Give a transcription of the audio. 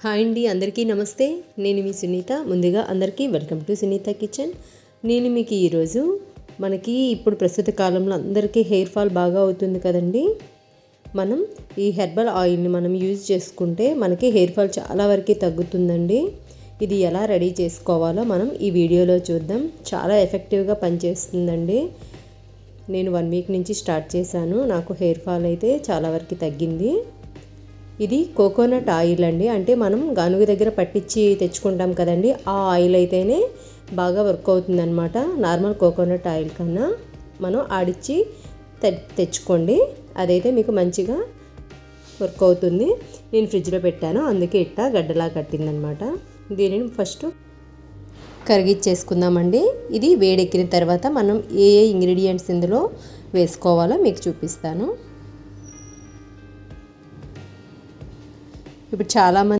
Hi అండి, అందరికీ నమస్తే. నేను మీ సునీత. ముందుగా అందరికీ వెల్కమ్ టు సునీత కిచెన్. నేను మీకు ఈరోజు మనకి ఇప్పుడు ప్రస్తుత కాలంలో అందరికీ హెయిర్ ఫాల్ బాగా అవుతుంది కదండి. మనం ఈ హెర్బల్ ఆయిల్ని మనం యూజ్ చేసుకుంటే మనకి హెయిర్ ఫాల్ చాలా వరకు తగ్గుతుందండి. ఇది ఎలా రెడీ చేసుకోవాలో మనం ఈ వీడియోలో చూద్దాం. చాలా ఎఫెక్టివ్గా పనిచేస్తుందండి. నేను 1 వీక్ నుంచి స్టార్ట్ చేశాను. నాకు హెయిర్ ఫాల్ అయితే చాలా వరకు తగ్గింది. ఇది కోకోనట్ ఆయిల్ అండి. అంటే మనం గానుగ దగ్గర పట్టించి తెచ్చుకుంటాం కదండి, ఆ ఆయిల్ అయితేనే బాగా వర్క్ అవుతుందన్నమాట. నార్మల్ కోకోనట్ ఆయిల్ కన్నా మనం ఆడిచ్చి తెచ్చుకోండి, అదైతే మీకు మంచిగా వర్క్ అవుతుంది. నేను ఫ్రిడ్జ్లో పెట్టాను, అందుకే ఇట్టా గడ్డలా కట్టిందనమాట. దీనిని ఫస్ట్ కరిగిచ్చేసుకుందామండి. ఇది వేడెక్కిన తర్వాత మనం ఏ ఇంగ్రీడియంట్స్ ఇందులో వేసుకోవాలో మీకు చూపిస్తాను. ఇప్పుడు చాలామంది